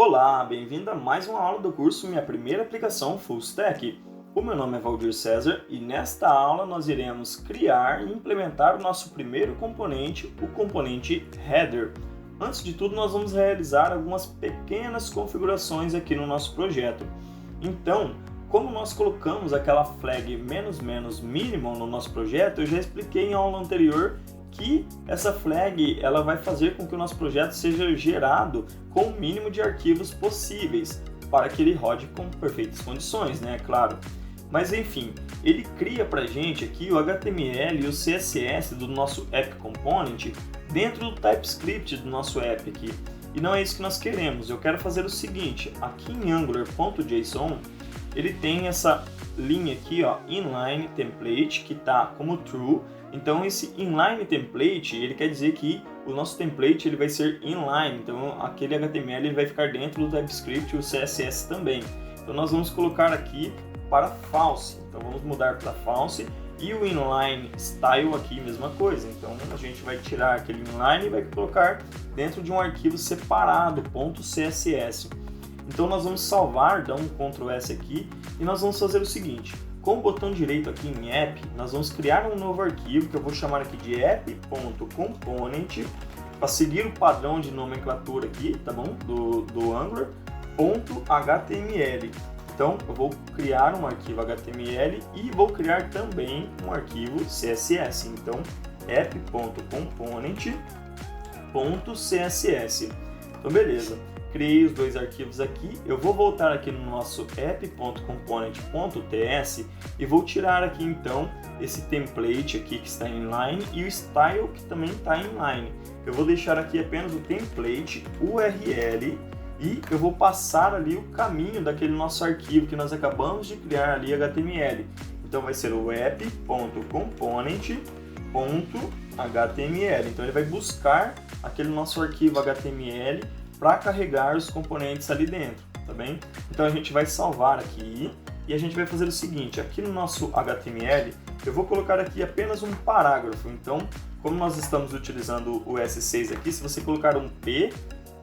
Olá, bem-vindo a mais uma aula do curso Minha Primeira Aplicação Full Stack. O meu nome é Valdir César e nesta aula nós iremos criar e implementar o nosso primeiro componente, o componente Header. Antes de tudo, nós vamos realizar algumas pequenas configurações aqui no nosso projeto. Então, como nós colocamos aquela flag --minimal no nosso projeto, eu já expliquei em aula anterior que essa flag ela vai fazer com que o nosso projeto seja gerado com o mínimo de arquivos possíveis para que ele rode com perfeitas condições, né? Claro. Mas enfim, ele cria para a gente aqui o HTML e o CSS do nosso App Component dentro do TypeScript do nosso app aqui. E não é isso que nós queremos. Eu quero fazer o seguinte, aqui em Angular.json ele tem essa linha aqui, ó, inline template, que está como true. Então esse inline template, ele quer dizer que o nosso template ele vai ser inline, então aquele HTML ele vai ficar dentro do TypeScript e o CSS também. Então nós vamos colocar aqui para false, então vamos mudar para false, e o inline style aqui mesma coisa, então a gente vai tirar aquele inline e vai colocar dentro de um arquivo separado, .css. Então nós vamos salvar, dar um Ctrl S aqui, e nós vamos fazer o seguinte. Com o botão direito aqui em App, nós vamos criar um novo arquivo que eu vou chamar aqui de app.component, para seguir o padrão de nomenclatura aqui, tá bom? Do Angular, .html. Então, eu vou criar um arquivo HTML e vou criar também um arquivo CSS. Então, app.component.css. Então, beleza. Criei os dois arquivos aqui, eu vou voltar aqui no nosso app.component.ts e vou tirar aqui então esse template aqui que está inline e o style que também está inline. Eu vou deixar aqui apenas o template URL e eu vou passar ali o caminho daquele nosso arquivo que nós acabamos de criar ali HTML. Então vai ser o app.component.html. Então ele vai buscar aquele nosso arquivo HTML para carregar os componentes ali dentro, tá bem? Então a gente vai salvar aqui e a gente vai fazer o seguinte, aqui no nosso HTML eu vou colocar aqui apenas um parágrafo. Então, como nós estamos utilizando o S6 aqui, se você colocar um P,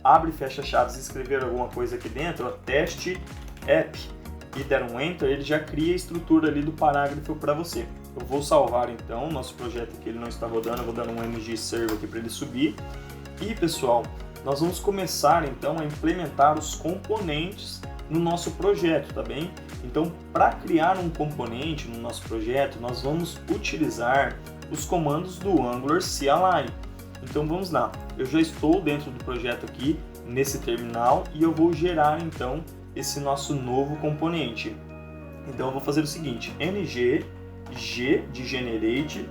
abre e fecha chaves e escrever alguma coisa aqui dentro, ó, teste app, e der um Enter, ele já cria a estrutura ali do parágrafo para você. Eu vou salvar então o nosso projeto aqui, ele não está rodando, eu vou dar um mg-serve aqui para ele subir. E pessoal, nós vamos começar então a implementar os componentes no nosso projeto, tá bem? Então, para criar um componente no nosso projeto, nós vamos utilizar os comandos do Angular CLI. Então vamos lá, eu já estou dentro do projeto aqui, nesse terminal, e eu vou gerar então esse nosso novo componente. Então eu vou fazer o seguinte, ng g de generate,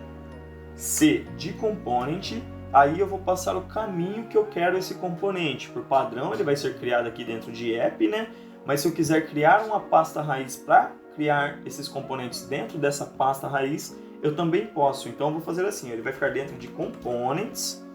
c de component. Aí eu vou passar o caminho que eu quero esse componente. Por padrão ele vai ser criado aqui dentro de app, né? Mas se eu quiser criar uma pasta raiz para criar esses componentes dentro dessa pasta raiz, eu também posso. Então eu vou fazer assim, ele vai ficar dentro de components.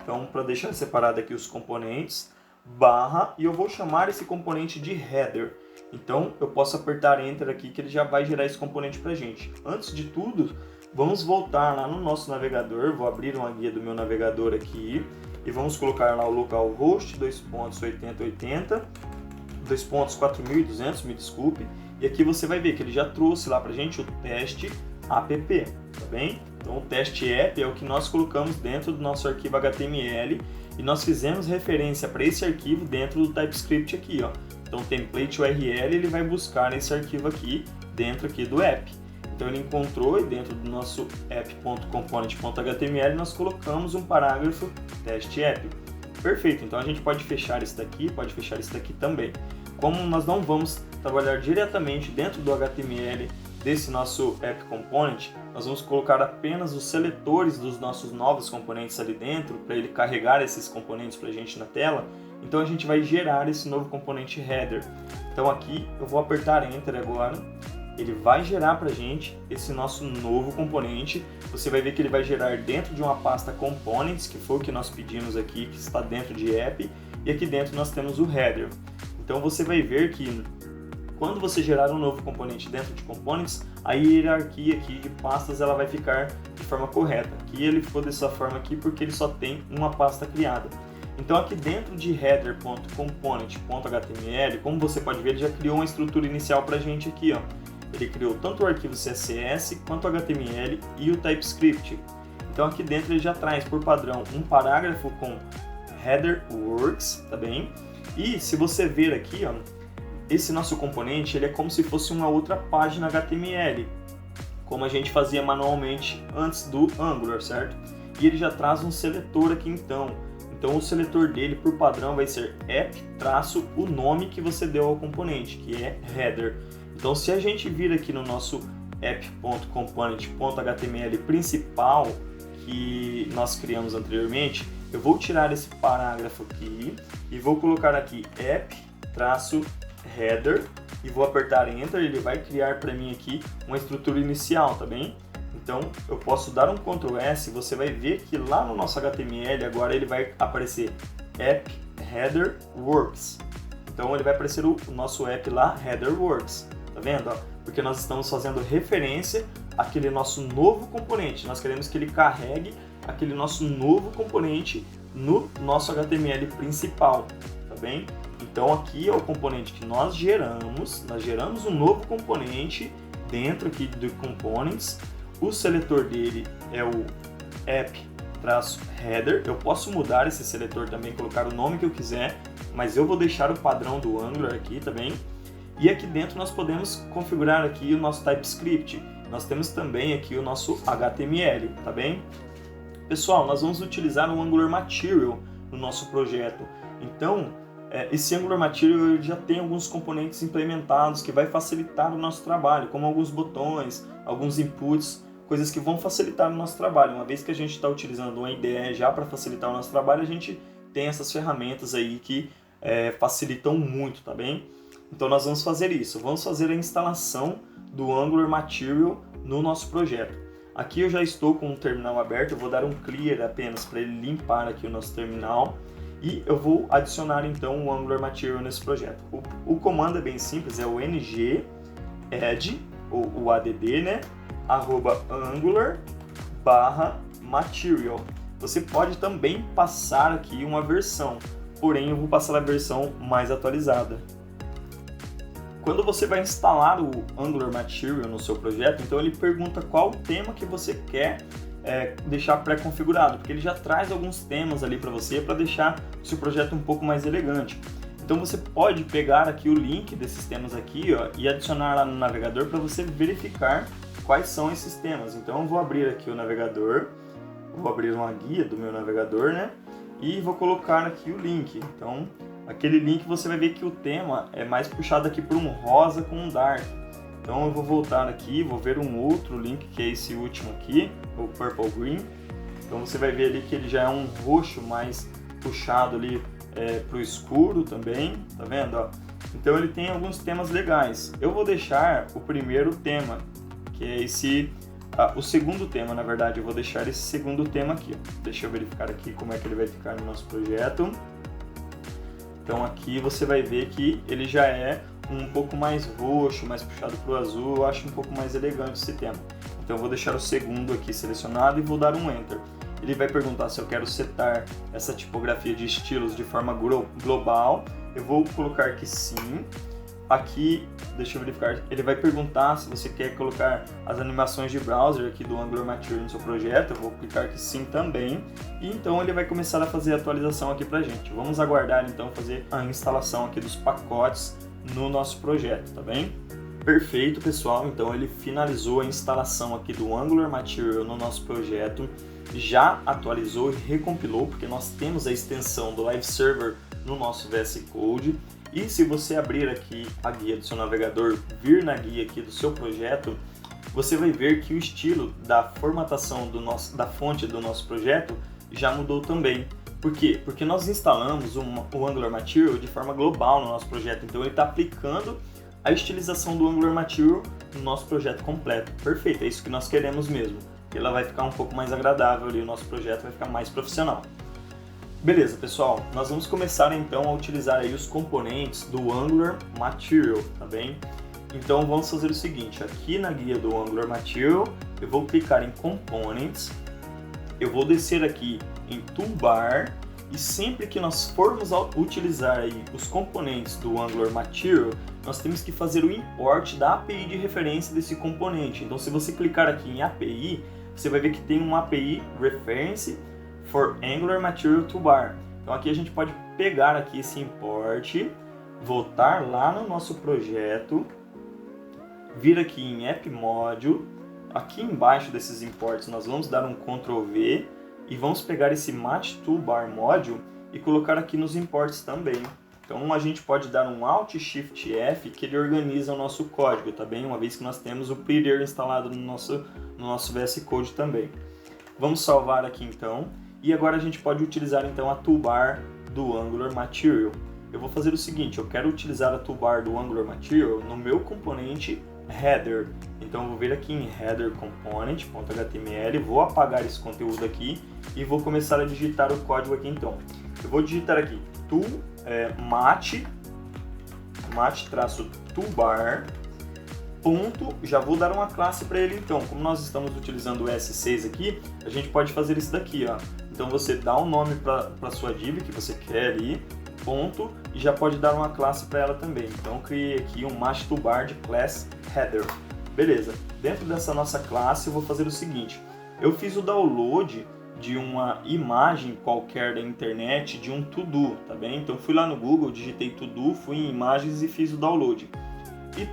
Então para deixar separado aqui os componentes, barra, e eu vou chamar esse componente de header. Então eu posso apertar Enter aqui que ele já vai gerar esse componente para a gente. Antes de tudo, vamos voltar lá no nosso navegador, vou abrir uma guia do meu navegador aqui e vamos colocar lá o localhost 2.8080, 2.4200, me desculpe, e aqui você vai ver que ele já trouxe lá pra gente o teste app, tá bem? Então o teste app é o que nós colocamos dentro do nosso arquivo HTML e nós fizemos referência para esse arquivo dentro do TypeScript aqui, ó. Então o template URL ele vai buscar esse arquivo aqui dentro aqui do app. Então ele encontrou e dentro do nosso app.component.html nós colocamos um parágrafo teste app. Perfeito, então a gente pode fechar isso daqui, pode fechar isso daqui também. Como nós não vamos trabalhar diretamente dentro do HTML desse nosso app component, nós vamos colocar apenas os seletores dos nossos novos componentes ali dentro, para ele carregar esses componentes para a gente na tela. Então a gente vai gerar esse novo componente header. Então aqui eu vou apertar Enter agora. Ele vai gerar para a gente esse nosso novo componente. Você vai ver que ele vai gerar dentro de uma pasta components, que foi o que nós pedimos aqui, que está dentro de app, e aqui dentro nós temos o header. Então você vai ver que quando você gerar um novo componente dentro de components, a hierarquia aqui de pastas ela vai ficar de forma correta. Aqui ele ficou dessa forma aqui porque ele só tem uma pasta criada. Então aqui dentro de header.component.html, como você pode ver, ele já criou uma estrutura inicial para a gente aqui, ó. Ele criou tanto o arquivo CSS quanto o HTML e o TypeScript. Então aqui dentro ele já traz por padrão um parágrafo com header works, tá bem? E se você ver aqui, ó, esse nosso componente ele é como se fosse uma outra página HTML, como a gente fazia manualmente antes do Angular, certo? E ele já traz um seletor aqui então. Então o seletor dele por padrão vai ser app-o nome que você deu ao componente, que é header. Então se a gente vir aqui no nosso app.component.html principal que nós criamos anteriormente, eu vou tirar esse parágrafo aqui e vou colocar aqui app-header e vou apertar Enter, ele vai criar para mim aqui uma estrutura inicial, tá bem? Então eu posso dar um Ctrl S, você vai ver que lá no nosso HTML agora ele vai aparecer app header works. Então ele vai aparecer o nosso app lá, header works, tá vendo? Porque nós estamos fazendo referência àquele nosso novo componente, nós queremos que ele carregue aquele nosso novo componente no nosso HTML principal, tá bem? Então aqui é o componente que nós geramos um novo componente dentro aqui do Components. O seletor dele é o app-header. Eu posso mudar esse seletor também, colocar o nome que eu quiser, mas eu vou deixar o padrão do Angular aqui também. E aqui dentro nós podemos configurar aqui o nosso TypeScript. Nós temos também aqui o nosso HTML, tá bem? Pessoal, nós vamos utilizar o Angular Material no nosso projeto. Então, esse Angular Material já tem alguns componentes implementados que vai facilitar o nosso trabalho, como alguns botões, alguns inputs, coisas que vão facilitar o nosso trabalho. Uma vez que a gente está utilizando uma IDE já para facilitar o nosso trabalho, a gente tem essas ferramentas aí que facilitam muito, tá bem? Então nós vamos fazer isso, vamos fazer a instalação do Angular Material no nosso projeto. Aqui eu já estou com o terminal aberto, eu vou dar um clear apenas para ele limpar aqui o nosso terminal. E eu vou adicionar então o Angular Material nesse projeto. O comando é bem simples, é o ng add, ou o add, né? @angular/material. Você pode também passar aqui uma versão, porém eu vou passar a versão mais atualizada. Quando você vai instalar o Angular Material no seu projeto, então ele pergunta qual tema que você quer deixar pré-configurado, porque ele já traz alguns temas ali para você, para deixar o seu projeto um pouco mais elegante. Então você pode pegar aqui o link desses temas aqui, ó, e adicionar lá no navegador para você verificar quais são esses temas. Então eu vou abrir aqui o navegador, vou abrir uma guia do meu navegador, né? E vou colocar aqui o link. Então aquele link você vai ver que o tema é mais puxado aqui por um rosa com um dark. Então eu vou voltar aqui, vou ver um outro link que é esse último aqui, o Purple Green. Então você vai ver ali que ele já é um roxo mais puxado ali para o escuro também, tá vendo? Ó? Então ele tem alguns temas legais. Eu vou deixar o primeiro tema, que é esse, o segundo tema, na verdade, eu vou deixar esse segundo tema aqui. Ó. Deixa eu verificar aqui como é que ele vai ficar no nosso projeto. Então aqui você vai ver que ele já é um pouco mais roxo, mais puxado para o azul, eu acho um pouco mais elegante esse tema. Então eu vou deixar o segundo aqui selecionado e vou dar um Enter. Ele vai perguntar se eu quero setar essa tipografia de estilos de forma global, eu vou colocar que sim. Aqui, deixa eu verificar, ele vai perguntar se você quer colocar as animações de browser aqui do Angular Material no seu projeto, eu vou clicar que sim também. E então ele vai começar a fazer a atualização aqui pra gente. Vamos aguardar então fazer a instalação aqui dos pacotes no nosso projeto, tá bem? Perfeito, pessoal, então ele finalizou a instalação aqui do Angular Material no nosso projeto, já atualizou e recompilou, porque nós temos a extensão do Live Server no nosso VS Code. E se você abrir aqui a guia do seu navegador, vir na guia aqui do seu projeto, você vai ver que o estilo da formatação da fonte do nosso projeto já mudou também. Por quê? Porque nós instalamos o Angular Material de forma global no nosso projeto, então ele está aplicando a estilização do Angular Material no nosso projeto completo. Perfeito, é isso que nós queremos mesmo. Ela vai ficar um pouco mais agradável ali, o nosso projeto vai ficar mais profissional. Beleza, pessoal, nós vamos começar então a utilizar aí os componentes do Angular Material, tá bem? Então vamos fazer o seguinte, aqui na guia do Angular Material, eu vou clicar em Components, eu vou descer aqui em Toolbar E sempre que nós formos utilizar aí os componentes do Angular Material, nós temos que fazer o import da API de referência desse componente. Então, se você clicar aqui em API, você vai ver que tem uma API Reference for Angular Material Toolbar. Então, aqui a gente pode pegar aqui esse import, voltar lá no nosso projeto, vir aqui em App Module, aqui embaixo desses imports nós vamos dar um Ctrl V e vamos pegar esse Match Toolbar Module e colocar aqui nos imports também. Então a gente pode dar um Alt Shift F que ele organiza o nosso código, tá bem? Uma vez que nós temos o Prettier instalado no nosso VS Code também. Vamos salvar aqui então, e agora a gente pode utilizar então a toolbar do Angular Material. Eu vou fazer o seguinte, eu quero utilizar a toolbar do Angular Material no meu componente Header. Então eu vou vir aqui em Header Component.html, vou apagar esse conteúdo aqui e vou começar a digitar o código aqui então. Eu vou digitar aqui match-toolbar, ponto, já vou dar uma classe para ele então. Como nós estamos utilizando o S6 aqui, a gente pode fazer isso daqui, ó. Então você dá um nome para a sua div que você quer ali, ponto, e já pode dar uma classe para ela também. Então eu criei aqui um match toolbar de class header. Beleza, dentro dessa nossa classe eu vou fazer o seguinte, eu fiz o download de uma imagem qualquer da internet de um to-do, tá bem? Então fui lá no Google, digitei to-do, fui em imagens e fiz o download. E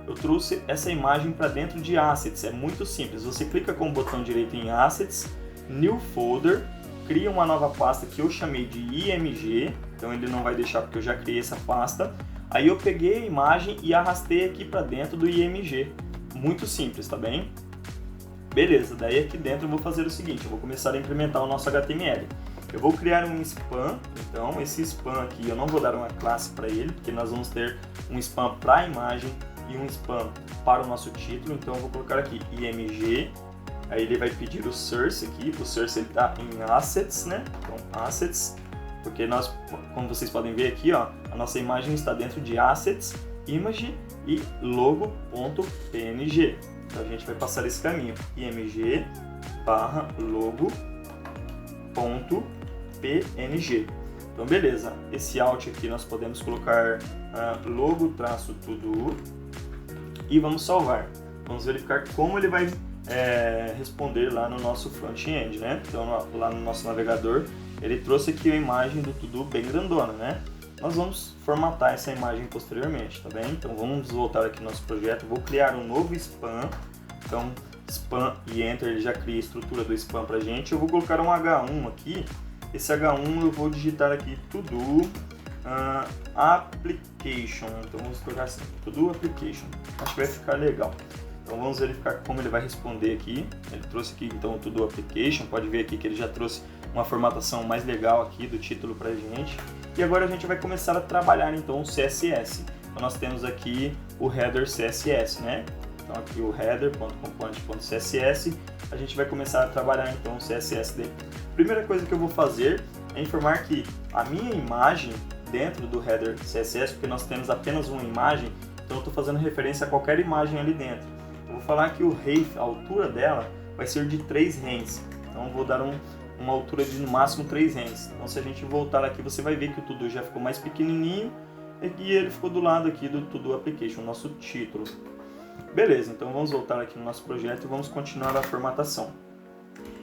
eu trouxe essa imagem para dentro de Assets, é muito simples. Você clica com o botão direito em Assets, New Folder, cria uma nova pasta que eu chamei de IMG, então ele não vai deixar porque eu já criei essa pasta. Aí eu peguei a imagem e arrastei aqui para dentro do IMG, muito simples, tá bem? Beleza, daí aqui dentro eu vou fazer o seguinte, eu vou começar a implementar o nosso HTML. Eu vou criar um spam, então esse spam aqui eu não vou dar uma classe para ele, porque nós vamos ter um spam para a imagem e um spam para o nosso título, então eu vou colocar aqui img, aí ele vai pedir o source aqui, o source ele está em assets, né? Então assets, porque nós, como vocês podem ver aqui, ó, a nossa imagem está dentro de assets, image e logo.png. Então a gente vai passar esse caminho, img barra logo.png. Então beleza, esse alt aqui nós podemos colocar logo-todo e vamos salvar. Vamos verificar como ele vai responder lá no nosso front-end, né? Então lá no nosso navegador ele trouxe aqui a imagem do to-do bem grandona, né? Nós vamos formatar essa imagem posteriormente, tá bem? Então vamos voltar aqui no nosso projeto, vou criar um novo spam, então spam e enter, ele já cria a estrutura do spam pra gente. Eu vou colocar um H1 aqui, esse H1 eu vou digitar aqui to-do application, então vamos colocar assim, to-do application, acho que vai ficar legal. Então vamos verificar como ele vai responder aqui. Ele trouxe aqui então o to-do application, pode ver aqui que ele já trouxe uma formatação mais legal aqui do título pra gente. E agora a gente vai começar a trabalhar então o CSS. Então nós temos aqui o header CSS, né? Então aqui o header.component.css, a gente vai começar a trabalhar então o CSS dele. Primeira coisa que eu vou fazer é informar que a minha imagem dentro do header CSS, porque nós temos apenas uma imagem, então eu estou fazendo referência a qualquer imagem ali dentro. Eu vou falar que o height, a altura dela, vai ser de 3 rands. Então eu vou dar uma altura de no máximo 3 rands. Então se a gente voltar aqui, você vai ver que o to-do já ficou mais pequenininho e ele ficou do lado aqui do to-do application, nosso título. Beleza, então vamos voltar aqui no nosso projeto e vamos continuar a formatação.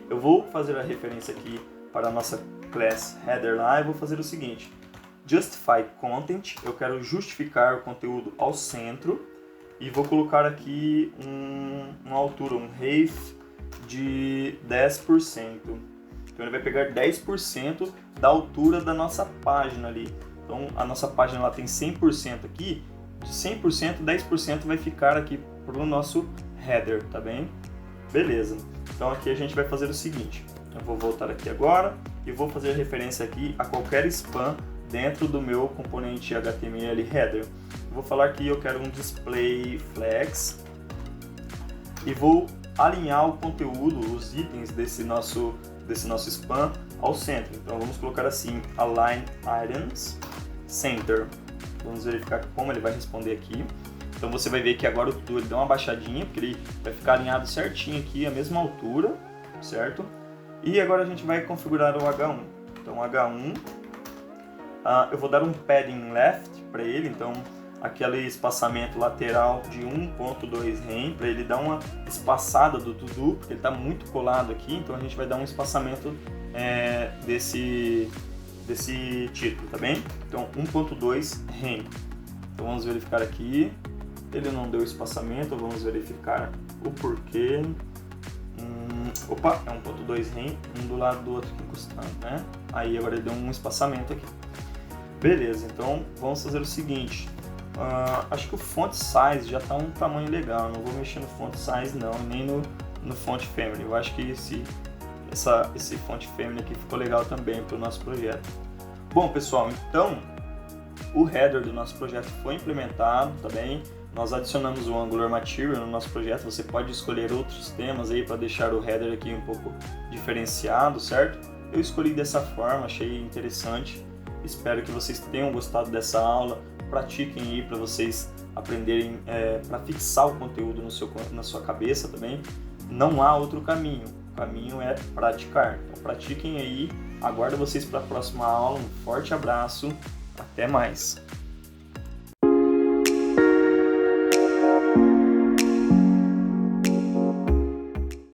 Eu vou fazer a referência aqui para a nossa class header lá e vou fazer o seguinte. Justify content, eu quero justificar o conteúdo ao centro e vou colocar aqui uma altura, um height de 10%. Então ele vai pegar 10% da altura da nossa página ali. Então a nossa página ela tem 100% aqui, de 100%, 10% vai ficar aqui para o nosso header, tá bem? Beleza. Então aqui a gente vai fazer o seguinte, eu vou voltar aqui agora e vou fazer referência aqui a qualquer spam dentro do meu componente HTML header. Eu vou falar que eu quero um display flags e vou alinhar o conteúdo, os itens desse nosso spam ao centro. Então vamos colocar assim, align items center. Vamos verificar como ele vai responder aqui. Então você vai ver que agora o to-do ele deu uma baixadinha, porque ele vai ficar alinhado certinho aqui, a mesma altura, certo? E agora a gente vai configurar o H1. Então H1, eu vou dar um padding left para ele, então aquele espaçamento lateral de 1.2 rem, para ele dar uma espaçada do to-do, porque ele está muito colado aqui, então a gente vai dar um espaçamento desse título, tá bem? Então 1.2 rem. Então vamos verificar aqui, ele não deu espaçamento, vamos verificar o porquê. Opa, é 1.2 rem, um do lado do outro aqui encostando, né? Aí agora ele deu um espaçamento aqui. Beleza, então vamos fazer o seguinte, acho que o font size já está um tamanho legal, não vou mexer no font size não, nem no font family. Eu acho que esse font family aqui ficou legal também para o nosso projeto. Bom pessoal, então o header do nosso projeto foi implementado, tá bem? Nós adicionamos o Angular Material no nosso projeto, você pode escolher outros temas aí para deixar o header aqui um pouco diferenciado, certo? Eu escolhi dessa forma, achei interessante, espero que vocês tenham gostado dessa aula, pratiquem aí para vocês aprenderem, para fixar o conteúdo na sua cabeça também. Não há outro caminho, o caminho é praticar, então pratiquem aí, aguardo vocês para a próxima aula, um forte abraço, até mais!